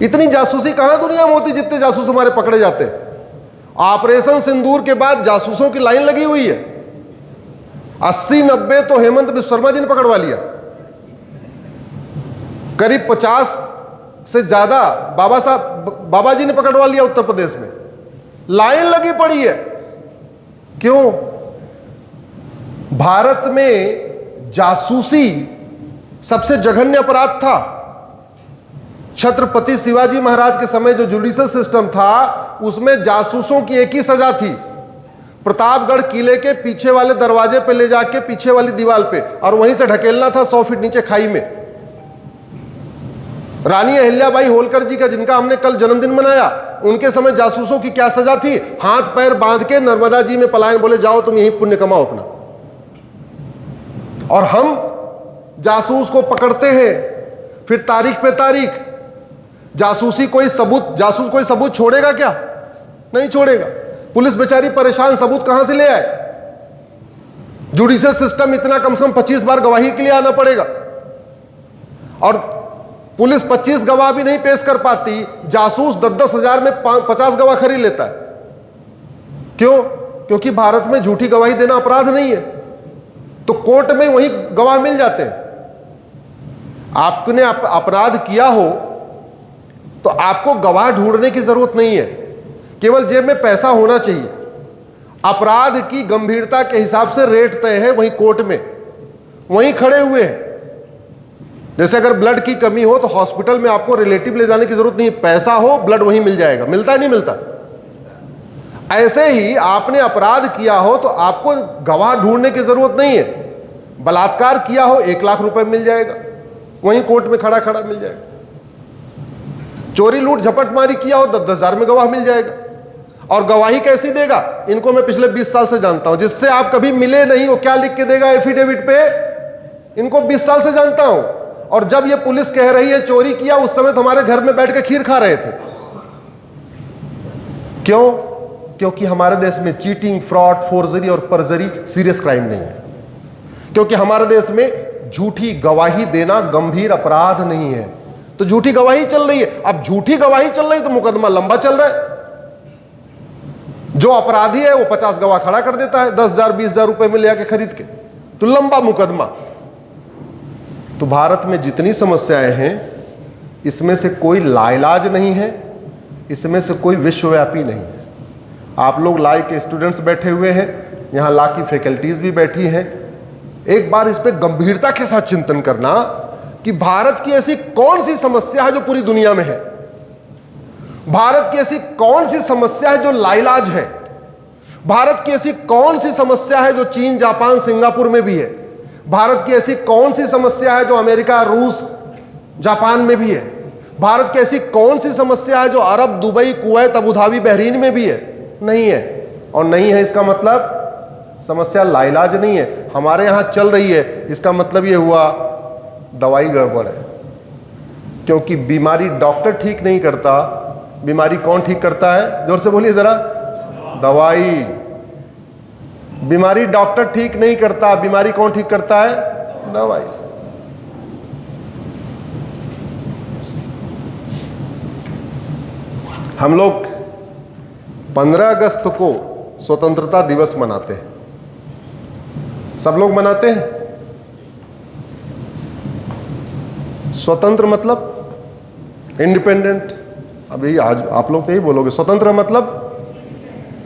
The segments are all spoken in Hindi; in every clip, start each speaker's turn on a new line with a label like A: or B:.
A: इतनी जासूसी कहां दुनिया में होती जितने जासूस हमारे पकड़े जाते हैं। ऑपरेशन सिंदूर के बाद जासूसों की लाइन लगी हुई है। 80-90 तो हेमंत बिस्व शर्मा जी ने पकड़वा लिया, करीब 50 से ज्यादा बाबा जी ने पकड़वा लिया उत्तर प्रदेश में। लाइन लगी पड़ी है। क्यों? भारत में जासूसी सबसे जघन्य अपराध था। छत्रपति शिवाजी महाराज के समय जो जुडिशल सिस्टम था उसमें जासूसों की एक ही सजा थी, प्रतापगढ़ किले के पीछे वाले दरवाजे पे ले जाके पीछे वाली दीवार पे और वहीं से ढकेलना था 100 फीट नीचे खाई में। रानी अहिल्याबाई होलकर जी का, जिनका हमने कल जन्मदिन मनाया, उनके समय जासूसों की क्या सजा थी? हाथ पैर बांध के नर्मदा जी में पलायन, बोले जाओ तुम यहीं पुण्य कमाओ अपना। और हम जासूस को पकड़ते हैं, फिर तारीख पे तारीख। जासूस कोई सबूत छोड़ेगा क्या? नहीं छोड़ेगा। पुलिस बेचारी परेशान, सबूत कहां से ले आए? जुडिशियल सिस्टम इतना, कम से कम 25 बार गवाही के लिए आना पड़ेगा और पुलिस 25 गवाह भी नहीं पेश कर पाती। जासूस 10-10 हजार में 50 गवाह खरीद लेता है। क्यों? क्योंकि भारत में झूठी गवाही देना अपराध नहीं है, तो कोर्ट में वही गवाह मिल जाते हैं। आपने अपराध किया हो तो आपको गवाह ढूंढने की जरूरत नहीं है, केवल जेब में पैसा होना चाहिए। अपराध की गंभीरता के हिसाब से रेट तय है वहीं कोर्ट में, वहीं खड़े हुए हैं। जैसे अगर ब्लड की कमी हो तो हॉस्पिटल में आपको रिलेटिव ले जाने की जरूरत नहीं, पैसा हो ब्लड वहीं मिल जाएगा। मिलता है नहीं मिलता? ऐसे ही आपने अपराध किया हो तो आपको गवाह ढूंढने की जरूरत नहीं है। बलात्कार किया हो 1 लाख रुपए मिल जाएगा, वहीं कोर्ट में खड़ा खड़ा मिल जाएगा। चोरी लूट झपटमारी किया हो 10-10 हजार में गवाह मिल जाएगा। और गवाही कैसी देगा? इनको मैं पिछले 20 साल से जानता हूं, जिससे आप कभी मिले नहीं हो, क्या लिख के देगा एफिडेविट पे? इनको 20 साल से जानता हूं। और जब ये पुलिस कह रही है चोरी किया, उस समय तो हमारे घर में बैठ के खीर खा रहे थे। क्यों? क्योंकि हमारे देश में चीटिंग, फ्रॉड, फोर्जरी और परजरी सीरियस क्राइम नहीं है। क्योंकि हमारे देश में झूठी गवाही देना गंभीर अपराध नहीं है। तो झूठी गवाही चल रही है। अब झूठी गवाही चल रही है तो मुकदमा लंबा चल रहा है। जो अपराधी है वो 50 गवाह खड़ा कर देता है 10,000 20,000 रुपए में ले आके खरीद के, तो लंबा मुकदमा। तो भारत में जितनी समस्याएं हैं इसमें से कोई लाइलाज नहीं है, इसमें से कोई विश्वव्यापी नहीं है। आप लोग ला के स्टूडेंट्स बैठे हुए हैं, यहाँ ला की फैकल्टीज भी बैठी हैं। एक बार इस पे गंभीरता के साथ चिंतन करना कि भारत की ऐसी कौन सी समस्या है जो पूरी दुनिया में है। भारत की ऐसी कौन सी समस्या है जो लाइलाज है। भारत की ऐसी कौन सी समस्या है जो चीन, जापान, सिंगापुर में भी है। भारत की ऐसी कौन सी समस्या है जो अमेरिका, रूस, जापान में भी है। भारत की ऐसी कौन सी समस्या है जो Arab, Dubai, Kuwait, Abu Dhabi, Bahrain में भी है? नहीं है। और नहीं है इसका मतलब समस्या लाइलाज नहीं है, हमारे यहां चल रही है। इसका मतलब यह हुआ दवाई गड़बड़ है। क्योंकि बीमारी डॉक्टर ठीक नहीं करता, बीमारी कौन ठीक करता है? जोर से बोलिए जरा। दवाई। बीमारी डॉक्टर ठीक नहीं करता, बीमारी कौन ठीक करता है? दवाई। हम लोग 15 अगस्त को स्वतंत्रता दिवस मनाते हैं। सब लोग मनाते हैं। स्वतंत्र मतलब इंडिपेंडेंट। अभी आज आप लोग तो यही बोलोगे स्वतंत्र मतलब।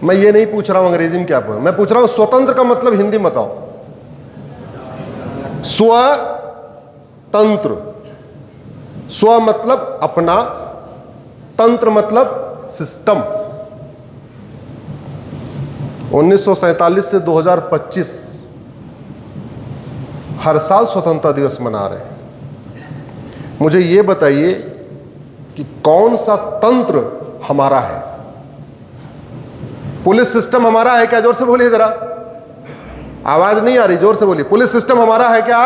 A: मैं ये नहीं पूछ रहा हूं अंग्रेजी में क्या बोल, मैं पूछ रहा हूं स्वतंत्र का मतलब हिंदी में बताओ। स्वतंत्र। स्व मतलब अपना, तंत्र मतलब सिस्टम। 1947 से 2025 हर साल स्वतंत्रता दिवस मना रहे हैं। मुझे ये बताइए कि कौन सा तंत्र हमारा है? पुलिस सिस्टम हमारा है क्या? जोर से बोलिए जरा, आवाज नहीं आ रही, जोर से बोलिए। पुलिस सिस्टम हमारा है क्या?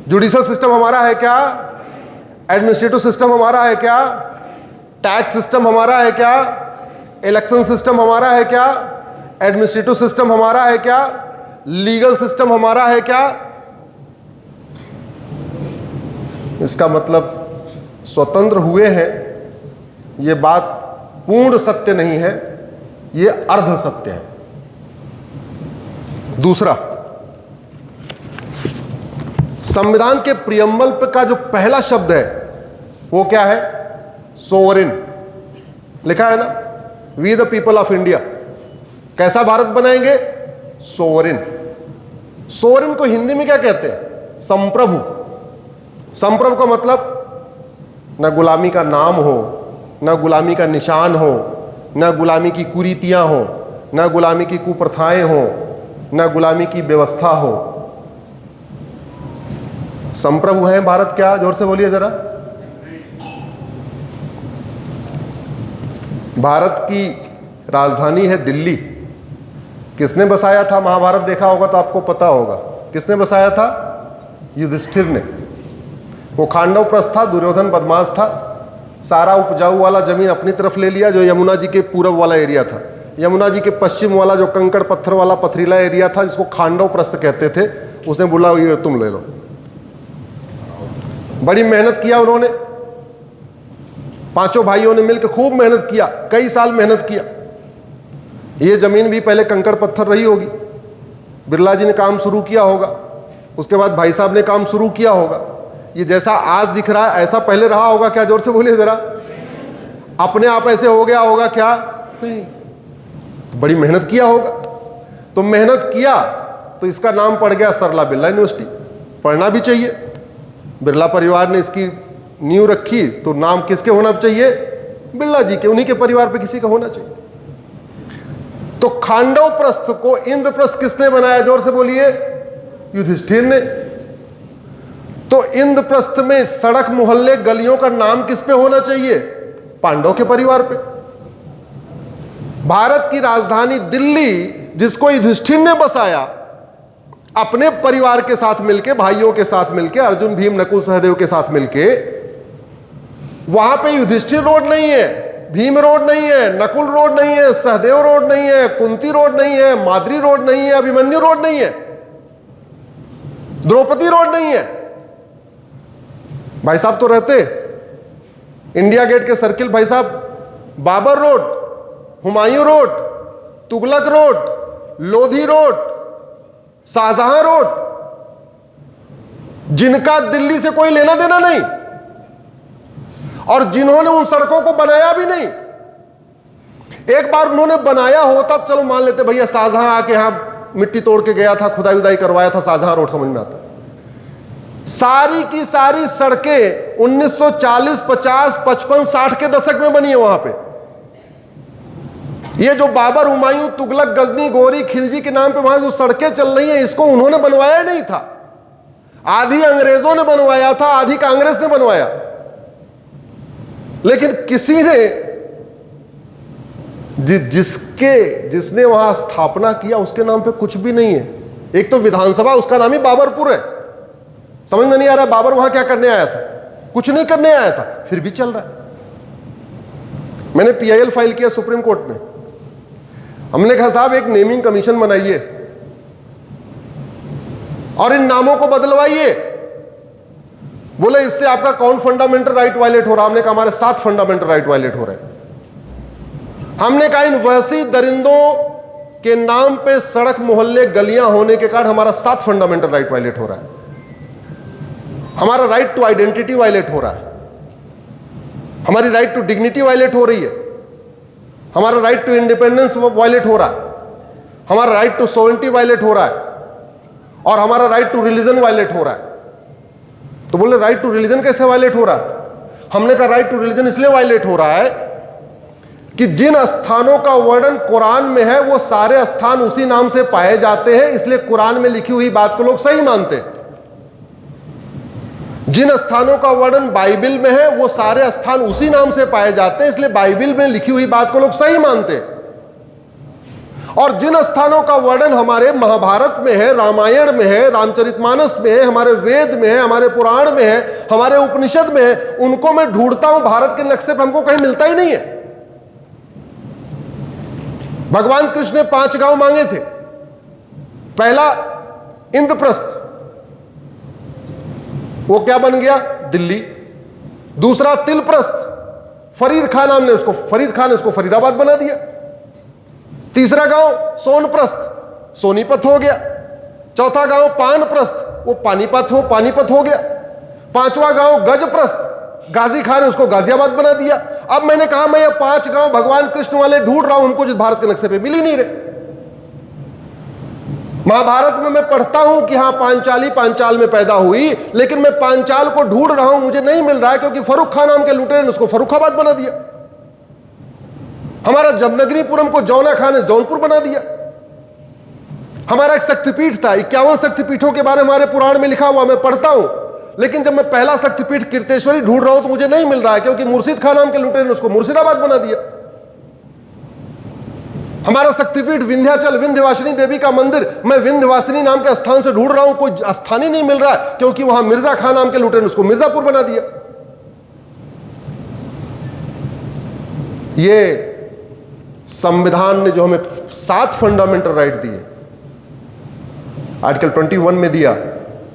A: जुडिशियल सिस्टम हमारा है क्या? एडमिनिस्ट्रेटिव सिस्टम हमारा है क्या? टैक्स सिस्टम हमारा है क्या? इलेक्शन सिस्टम हमारा है क्या? एडमिनिस्ट्रेटिव सिस्टम हमारा है क्या? लीगल सिस्टम हमारा है क्या? इसका मतलब स्वतंत्र हुए हैं, ये बात पूर्ण सत्य नहीं है, ये अर्ध सत्य है। दूसरा, संविधान के प्रियम्बल का जो पहला शब्द है वो क्या है? सोवरिन लिखा है ना, we the people of India. कैसा भारत बनाएंगे? सोवरिन। सोवरिन को हिंदी में क्या कहते हैं? संप्रभु। संप्रभु का मतलब न गुलामी का नाम हो, न गुलामी का निशान हो, न गुलामी की कुरीतियां हो, न गुलामी की कुप्रथाएं हो, न गुलामी की व्यवस्था हो। संप्रभु है भारत। क्या? जोर से बोलिए जरा। भारत की राजधानी है दिल्ली। किसने बसाया था? महाभारत देखा होगा तो आपको पता होगा किसने बसाया था? युधिष्ठिर ने। वो खांडव प्रस्थ था, दुर्योधन बदमाश था, सारा उपजाऊ वाला जमीन अपनी तरफ ले लिया, जो यमुना जी के पूर्व वाला एरिया था। यमुना जी के पश्चिम वाला जो कंकड़ पत्थर वाला पथरीला एरिया था, जिसको खांडव प्रस्थ कहते थे, उसने बोला ये तुम ले लो। बड़ी मेहनत किया उन्होंने, पांचों भाइयों ने मिलकर खूब मेहनत किया, कई साल मेहनत किया। ये जमीन भी पहले कंकड़ पत्थर रही होगी, बिरला जी ने काम शुरू किया होगा, उसके बाद भाई साहब ने काम शुरू किया होगा। ये जैसा आज दिख रहा है ऐसा पहले रहा होगा क्या? जोर से बोलिए जरा। अपने आप ऐसे हो गया होगा क्या? नहीं, तो बड़ी मेहनत किया होगा। तो मेहनत किया तो इसका नाम पड़ गया सरला बिरला यूनिवर्सिटी। पढ़ना भी चाहिए। बिरला परिवार ने इसकी नींव रखी तो नाम किसके होना चाहिए? बिरला जी के, उन्हीं के परिवार पे किसी का होना चाहिए। तो खांडव प्रस्थ को इंद्रप्रस्थ किसने बनाया? जोर से बोलिए। युधिष्ठिर ने। तो इंद्रप्रस्थ में सड़क मोहल्ले गलियों का नाम किस पे होना चाहिए? पांडव के परिवार पे। भारत की राजधानी दिल्ली, जिसको युधिष्ठिर ने बसाया अपने परिवार के साथ मिलके, भाइयों के साथ मिलके, अर्जुन भीम नकुल सहदेव के साथ मिलके, वहां पे युधिष्ठिर रोड नहीं है, भीम रोड नहीं है, नकुल रोड नहीं है, सहदेव रोड नहीं है, कुंती रोड नहीं है, माद्री रोड नहीं है, अभिमन्यु रोड नहीं है, द्रौपदी रोड नहीं है। भाई साहब तो रहते इंडिया गेट के सर्किल, भाई साहब Babar road, Humayun road, Tughlaq road, Lodhi road, Shahjahan road, जिनका दिल्ली से कोई लेना देना नहीं और जिन्होंने उन सड़कों को बनाया भी नहीं। एक बार उन्होंने बनाया होता चलो मान लेते, भैया शाहजहां आके यहां मिट्टी तोड़ के गया था, खुदाई उदाई करवाया था, शाहजहां रोड समझ में आता। सारी की सारी सड़कें 1940, 50, 55, 60 के दशक में बनी है वहां पे। ये जो बाबर, हुमायूं, तुगलक, गजनी, गोरी, खिलजी के नाम पे वहां जो सड़कें चल रही हैं, इसको उन्होंने बनवाया नहीं था। आधी अंग्रेजों ने बनवाया था, आधी कांग्रेस ने बनवाया। लेकिन किसी ने जिसने वहां स्थापना किया उसके नाम पे कुछ भी नहीं है। एक तो विधानसभा, उसका नाम ही बाबरपुर है। समझ में नहीं आ रहा बाबर वहां क्या करने आया था? कुछ नहीं करने आया था, फिर भी चल रहा है। मैंने PIL फाइल किया सुप्रीम कोर्ट में। हमने कहा साहब एक नेमिंग कमीशन बनाइए और इन नामों को बदलवाइए। बोले इससे आपका कौन फंडामेंटल राइट वायलेट हो रहा? हमने कहा हमारे 7 फंडामेंटल राइट वायलेट हो रहे हैं। हमने कहा इन वहशी दरिंदों के नाम पे सड़क मोहल्ले गलियां होने के कारण हमारा 7 फंडामेंटल राइट वायलेट हो रहा है। हमारा राइट टू आइडेंटिटी वायलेट हो रहा है, हमारी राइट टू डिग्निटी वायलेट हो रही है, हमारा राइट टू इंडिपेंडेंस वायलेट हो रहा है, हमारा राइट टू सोवरेनिटी वायलेट हो रहा है और हमारा राइट टू रिलीजन वायलेट हो रहा है। तो बोले राइट टू रिलीजन कैसे वायलेट हो रहा है? हमने कहा राइट टू रिलीजन इसलिए वायलेट हो रहा है कि जिन स्थानों का वर्णन कुरान में है वो सारे स्थान उसी नाम से पाए जाते हैं, इसलिए कुरान में लिखी हुई बात को लोग सही मानते हैं। जिन स्थानों का वर्णन बाइबिल में है वो सारे स्थान उसी नाम से पाए जाते हैं, इसलिए बाइबिल में लिखी हुई बात को लोग सही मानते हैं। और जिन स्थानों का वर्णन हमारे महाभारत में है, रामायण में है, रामचरितमानस में है, हमारे वेद में है, हमारे पुराण में है, हमारे उपनिषद में है, उनको मैं ढूंढता हूं भारत के नक्शे पर, हमको कहीं मिलता ही नहीं है। भगवान कृष्ण ने 5 गांव मांगे थे। पहला इंद्रप्रस्थ, वो क्या बन गया? दिल्ली। दूसरा तिलप्रस्थ, फरीद खान नाम ने उसको, फरीद खान ने उसको फरीदाबाद बना दिया। तीसरा गांव सोनप्रस्थ, सोनीपत हो गया। चौथा गांव पानप्रस्थ, वो पानीपत हो गया। पांचवा गांव गजप्रस्थ, गाजी खान ने उसको गाजियाबाद बना दिया। अब मैंने कहा मैं ये 5 गांव भगवान कृष्ण वाले ढूंढ रहा हूं, उनको जिस भारत के नक्शे पे मिल ही नहीं रहे। महाभारत में मैं पढ़ता हूं कि हां पांचाली पांचाल में पैदा हुई, लेकिन मैं पांचाल को ढूंढ रहा हूं, मुझे नहीं मिल रहा है, क्योंकि फर्रुख खान नाम के लुटेरे ने उसको फर्रुखाबाद बना दिया। हमारा जमनगरीपुरम को जौना खान ने जौनपुर बना दिया। हमारा एक शक्तिपीठ था, 51 शक्तिपीठों के बारे में हमारे पुराण में लिखा हुआ, मैं पढ़ता हूं, लेकिन जब मैं पहला शक्तिपीठ कीर्तेश्वरी ढूंढ रहा हूं तो मुझे नहीं मिल रहा है, क्योंकि मुर्शिद खान नाम के लुटेरे ने उसको मुर्शिदाबाद बना दिया। हमारा शक्तिपीठ विंध्याचल, विंध्यवासिनी देवी का मंदिर, मैं विंध्यवासिनी नाम के स्थान से ढूंढ रहा हूं, कोई स्थान ही नहीं मिल रहा है, क्योंकि वहां मिर्जा खान नाम के लुटेरे ने उसको मिर्जापुर बना दिया। ये संविधान ने जो हमें 7 फंडामेंटल राइट दिए, आर्टिकल 21 में दिया,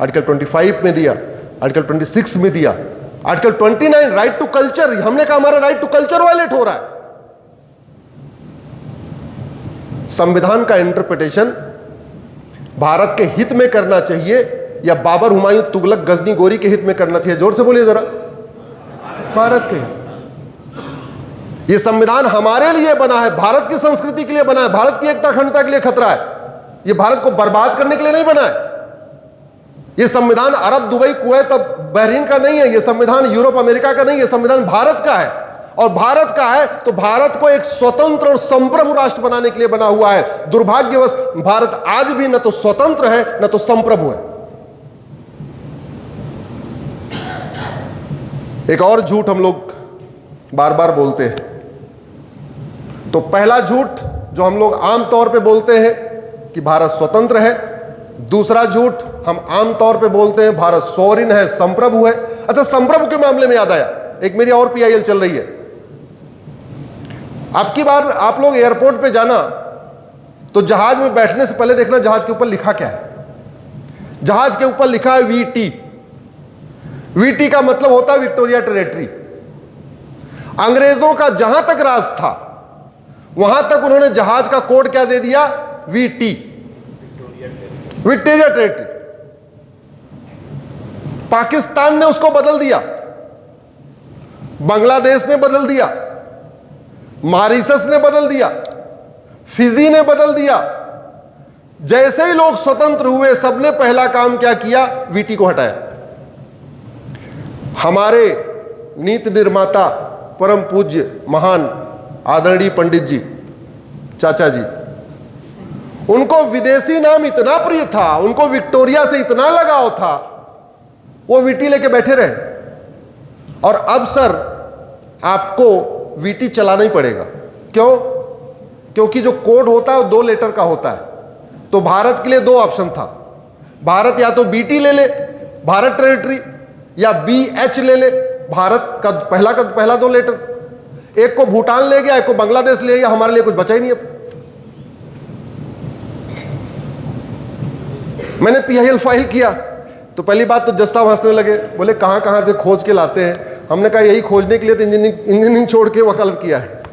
A: आर्टिकल 25 में दिया, आर्टिकल 26 में दिया, आर्टिकल 29 राइट टू कल्चर, हमने कहा हमारा राइट टू कल्चर वायलेट हो रहा है। संविधान का इंटरप्रिटेशन भारत के हित में करना चाहिए या बाबर, हुमायूं, तुगलक, गजनी, गोरी के हित में करना चाहिए? जोर से बोलिए जरा। भारत के हित। यह संविधान हमारे लिए बना है, भारत की संस्कृति के लिए बना है, भारत की एकता अखंडता के लिए खतरा है। यह भारत को बर्बाद करने के लिए नहीं बना है। यह संविधान अरब, दुबई, कुवैत, बहरीन का नहीं है। यह संविधान यूरोप, अमेरिका का नहीं है। संविधान भारत का है, और भारत का है तो भारत को एक स्वतंत्र और संप्रभु राष्ट्र बनाने के लिए बना हुआ है। दुर्भाग्यवश भारत आज भी न तो स्वतंत्र है न तो संप्रभु है। एक और झूठ हम लोग बार बार बोलते हैं। तो पहला झूठ जो हम लोग आमतौर पे बोलते हैं कि भारत स्वतंत्र है। दूसरा झूठ हम आमतौर पे बोलते हैं भारत सॉवरिन है, संप्रभु है। अच्छा, संप्रभु के मामले में याद आया, एक मेरी और PIL चल रही है। अब की बार आप लोग एयरपोर्ट पे जाना तो जहाज में बैठने से पहले देखना जहाज के ऊपर लिखा क्या है। जहाज के ऊपर लिखा है VT। VT का मतलब होता है विक्टोरिया टेरिटरी। अंग्रेजों का जहां तक राज था वहां तक उन्होंने जहाज का कोड क्या दे दिया? VT, Victoria territory. पाकिस्तान ने उसको बदल दिया, बांग्लादेश ने बदल दिया, मॉरिशस ने बदल दिया, फिजी ने बदल दिया। जैसे ही लोग स्वतंत्र हुए सबने पहला काम क्या किया? VT को हटाया। हमारे नीति निर्माता परम पूज्य महान आदरणीय पंडित जी, चाचा जी, उनको विदेशी नाम इतना प्रिय था, उनको विक्टोरिया से इतना लगाव था, वो VT लेके बैठे रहे। और अब सर आपको VT चलाना ही पड़ेगा। क्यों? क्योंकि जो कोड होता है वो 2 लेटर का होता है। तो भारत के लिए 2 ऑप्शन था। भारत या तो BT ले ले, भारत टेरिटरी, या BH ले ले, भारत का पहला 2 लेटर। एक को भूटान ले गया, एक को बांग्लादेश ले गया, हमारे लिए कुछ बचा ही नहीं। अब मैंने PIL फाइल किया तो पहली बात तो जज साहब हंसने लगे, बोले कहां कहां से खोज के लाते हैं। हमने कहा यही खोजने के लिए तो इंजीनियरिंग छोड़ के वकालत किया है।